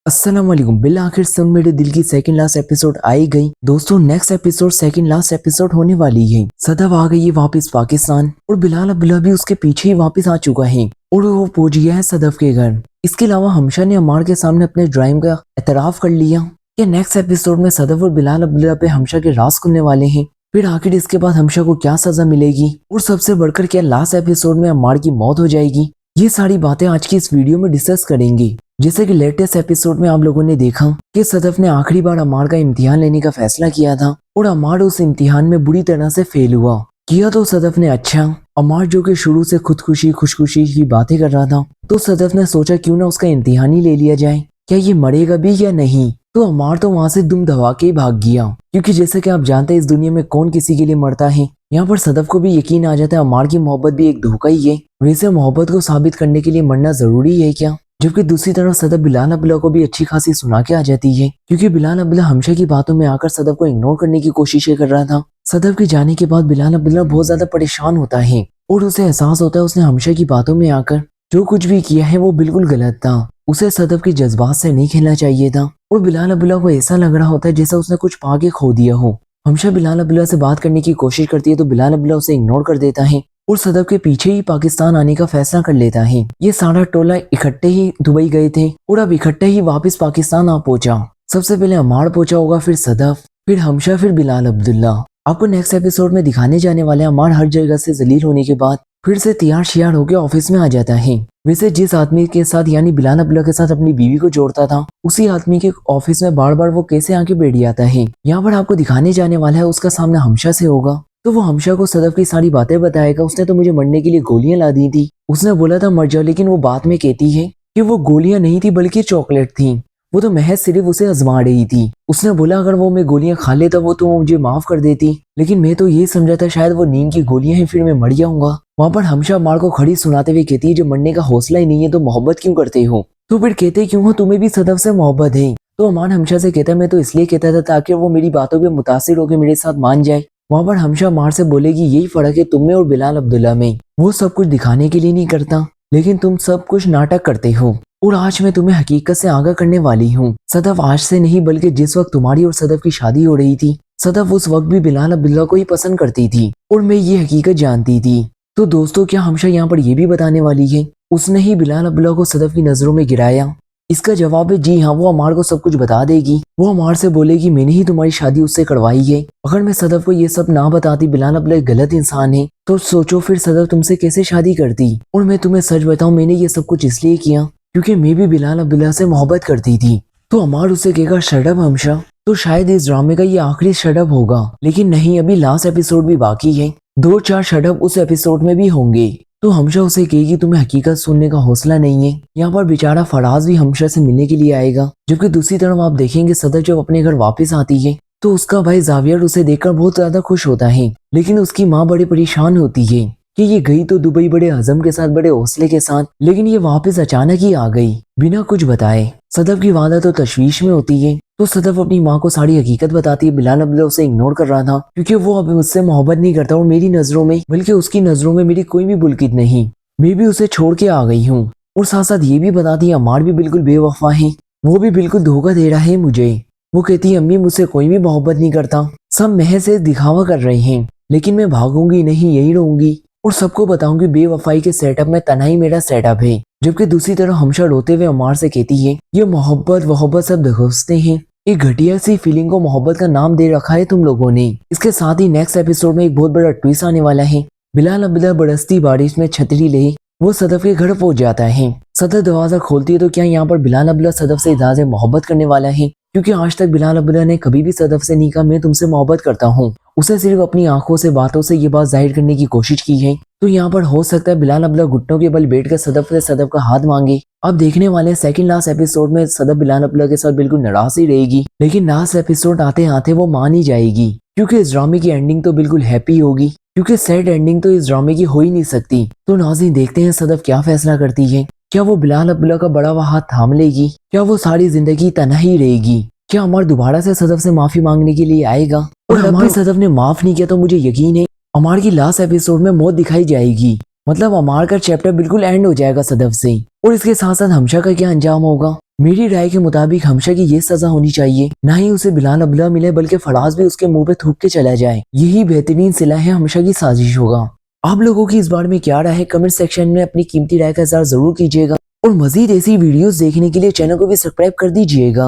अस्सलाम वालेकुम। बिल आखिर सब मेरे दिल की सेकंड लास्ट एपिसोड आई गई। दोस्तों next episode second last episode होने वाली है। सदफ आ गई है वापस पाकिस्तान और बिलाल अब्दुल्ला भी उसके पीछे ही वापस आ चुका है और वो पहुंच गया है सदफ के घर। इसके अलावा हमशा ने अमार के सामने अपने ड्राइव का एतराफ कर लिया कि नेक्स्ट एपिसोड में सदफ और बिलाल अब्दुल्ला पे हमशा के राज खुलने वाले हैं। फिर आखिर इसके बाद हमशा को क्या सजा मिलेगी और सबसे बढ़कर क्या लास्ट एपिसोड में अमार की मौत हो जाएगी, ये सारी बातें आज की इस वीडियो में डिस्कस करेंगे। जैसे कि लेटेस्ट एपिसोड में आप लोगों ने देखा कि सदफ ने आखिरी बार अमार का इम्तिहान लेने का फैसला किया था और अमार उस इम्तिहान में बुरी तरह से फेल हुआ। किया तो सदफ ने अच्छा। अमार जो कि शुरू से खुदकुशी खुशकुशी की बातें कर रहा था, तो सदफ ने सोचा क्यों ना उसका इम्तिहान ही ले लिया जाए, क्या ये मरेगा भी या नहीं। तो अमार तो वहां से दुम दबा के ही भाग गया, क्योंकि जैसे कि आप जानते हैं इस दुनिया में कौन किसी के लिए मरता है। यहाँ पर सदफ को भी यकीन आ जाता है अमार की मोहब्बत भी एक धोखा ही है। वैसे मोहब्बत को साबित करने के लिए मरना जरूरी है क्या। जबकि दूसरी तरफ सदफ बिलाल अब्दुल्ला को भी अच्छी खासी सुना के आ जाती है, क्योंकि बिलाल अब्दुल्ला हमशा की बातों में आकर सदफ को इग्नोर करने की कोशिशें कर रहा था। सदफ के जाने के बाद बिलाल अब्दुल्ला बहुत ज्यादा परेशान होता है और उसे एहसास होता है उसने हमशा की बातों में आकर जो कुछ भी किया है वो बिल्कुल गलत था। उसे सदफ के जज्बात से नहीं खेलना चाहिए था और बिलाल अब्दुल्ला को ऐसा लग रहा होता है जैसा उसने कुछ पाके खो दिया हो। हमशा बिलाल अब्दुल्ला से बात करने की कोशिश करती है तो बिलाल अब्दुल्ला उसे इग्नोर कर देता है और सदफ के पीछे ही पाकिस्तान आने का फैसला कर लेता है। ये सारा टोला इकट्ठे ही दुबई गए थे और अब इकट्ठे ही वापस पाकिस्तान आ पहुंचा। सबसे पहले अमार पहुंचा होगा, फिर सदफ, फिर हमशा, फिर बिलाल अब्दुल्ला। आपको नेक्स्ट एपिसोड में दिखाने जाने वाले अमार हर जगह से जलील होने के बाद फिर से तैयार शियार होकर ऑफिस में आ जाता है। वैसे जिस आदमी के साथ यानी बिलाल अब्दुल्ला के साथ अपनी बीवी को जोड़ता था, उसी आदमी के ऑफिस में बार बार वो कैसे आके बैठ जाता है। यहाँ पर आपको दिखाने जाने वाला है उसका सामना हमशा से होगा, तो वो हमशा को सदफ की सारी बातें बताएगा। उसने तो मुझे मरने के लिए गोलियां ला दी थी, उसने बोला था मर जाओ, लेकिन वो बाद में कहती है कि वो गोलियां नहीं थी बल्कि चॉकलेट थी, वो तो महज सिर्फ उसे आजमा रही थी। उसने बोला अगर वो मैं गोलियां खा लेता वो तो मुझे माफ कर देती, लेकिन मैं तो ये समझा था शायद वो नींद की गोलियां हैं, फिर मैं मर जाऊंगा। वहां पर हमशा अमार को खड़ी सुनाते हुए कहती है जब मरने का हौसला ही नहीं है तो मोहब्बत क्यों करते हो। तो फिर कहते क्यों हो, तुम्हें भी सदफ से मोहब्बत है। तो अमार हमशा से कहता है मैं तो इसलिए कहता था ताकि वो मेरी बातों पे मुतासिर होकर मेरे साथ मान जाए। वहां पर हमशा अमार से बोलेगी यही फर्क है तुम में और बिलाल अब्दुल्ला में, वो सब कुछ दिखाने के लिए नहीं करता, लेकिन तुम सब कुछ नाटक करते हो और आज मैं तुम्हें हकीकत से आगाह करने वाली हूँ। सदफ आज से नहीं बल्कि जिस वक्त तुम्हारी और सदफ की शादी हो रही थी, सदफ उस वक्त भी बिलाल अब्दुल्ला को ही पसंद करती थी और मैं ये हकीकत जानती थी। तो दोस्तों क्या हमशा यहाँ पर ये भी बताने वाली है उसने ही बिलाल अब्दुल्ला को सदफ की नजरों में गिराया। इसका जवाब है जी हाँ, वो अमार को सब कुछ बता देगी। वो अमार से बोलेगी मैंने ही तुम्हारी शादी उससे करवाई है। अगर मैं सदफ को ये सब ना बताती, बिलाल अब्दुल्ला एक गलत इंसान है, तो सोचो फिर सदफ तुमसे कैसे शादी करती। और मैं तुम्हें सच बताऊं मैंने ये सब कुछ इसलिए किया क्योंकि मैं भी बिलाल अब्दुल्ला से मोहब्बत करती थी। तो अमार उसे कहेगा शट अप हमशा, तो शायद इस ड्रामे का ये आखिरी शट अप होगा, लेकिन नहीं, अभी लास्ट एपिसोड भी बाकी है, 2-4 शट अप उस एपिसोड में भी होंगे। तो हमशा उसे कहेगी तुम्हें हकीकत सुनने का हौसला नहीं है। यहाँ पर बेचारा फराज भी हमशा से मिलने के लिए आएगा, जबकि दूसरी तरफ आप देखेंगे सदफ जब अपने घर वापस आती है तो उसका भाई जावियर उसे देखकर बहुत ज्यादा खुश होता है, लेकिन उसकी माँ बड़ी परेशान होती है कि ये गई तो दुबई बड़े हजम के साथ, बड़े हौसले के साथ, लेकिन ये वापस अचानक ही आ गई बिना कुछ बताए। सदफ की वादा तो तशवीश में होती है, तो सदफ अपनी माँ को सारी हकीकत बताती है। बिलाल अब्दुल्ला उसे इग्नोर कर रहा था क्योंकि वो अब मुझसे मोहब्बत नहीं करता और मेरी नजरों में बल्कि उसकी नजरों में मेरी कोई भी बुलकित नहीं, मैं भी उसे छोड़ के आ गई हूँ। और साथ साथ ये भी बताती है अमार भी बिल्कुल बेवफा है, वो भी बिल्कुल धोखा दे रहा है मुझे। वो कहती है अम्मी मुझसे कोई भी मोहब्बत नहीं करता, सब महज से दिखावा कर रहे हैं, लेकिन मैं भागूंगी नहीं, यही रहूंगी और सबको बताऊंगी बेवफाई के सेटअप में तन्हाई मेरा सेटअप है। जबकि दूसरी तरफ हमशा रोते हुए अमार से कहती है ये मोहब्बत सब धोखते हैं, एक घटिया सी फीलिंग को मोहब्बत का नाम दे रखा है तुम लोगों ने। इसके साथ ही नेक्स्ट एपिसोड में एक बहुत बड़ा ट्विस्ट आने वाला है। बिलाल अब्दुल्ला बरसती बारिश में छतरी ले वो सदफ के घर पहुंच जाता है। सदफ दरवाजा खोलती है तो क्या यहाँ पर बिलाल अब्दुल्ला सदफ से इजाज़त मोहब्बत करने वाला है, क्योंकि आज तक बिलाल अब्दुल्ला ने कभी भी सदफ से नहीं कहा मैं तुमसे मोहब्बत करता हूँ। उसे सिर्फ अपनी आंखों से बातों से ये बात जाहिर करने की कोशिश की है। तो यहाँ पर हो सकता है बिलाल अब्दुल्ला घुटनों के बल बैठकर सदफ से सदफ का हाथ मांगे। अब देखने वाले सेकंड लास्ट एपिसोड में सदफ बिलाल अब्दुल्ला के साथ बिल्कुल नाराज ही रहेगी, लेकिन लास्ट एपिसोड आते आते वो मान ही जाएगी, क्योंकि इस ड्रामे की एंडिंग तो बिल्कुल हैप्पी होगी, क्योंकि सैड एंडिंग तो इस ड्रामे की हो ही नहीं सकती। तो नाज़रीन देखते हैं सदफ क्या फैसला करती है। क्या वो बिलाल अब्दुल्ला का बड़ा हुआ हाथ थाम लेगी, क्या वो सारी जिंदगी तन्हाई रहेगी, क्या अमर दोबारा से सदफ से माफी मांगने के लिए आएगा। और अगर सदफ ने माफ नहीं किया तो मुझे यकीन है अमार की लास्ट एपिसोड में मौत दिखाई जाएगी, मतलब अमार का चैप्टर बिल्कुल एंड हो जाएगा सदफ से। और इसके साथ साथ हमशा का क्या अंजाम होगा मेरी राय के मुताबिक हमशा की ये सजा होनी चाहिए, ना ही उसे बिलाल अब्दुल्ला मिले बल्कि फराज भी उसके मुंह पे थूक के चला जाए। यही बेहतरीन सिला है हमशा की साजिश होगा। आप लोगों की इस बारे में क्या राय है, कमेंट सेक्शन में अपनी कीमती राय का इज़हार जरूर कीजिएगा और मजीद ऐसी वीडियोस देखने के लिए चैनल को भी सब्सक्राइब कर दीजिएगा।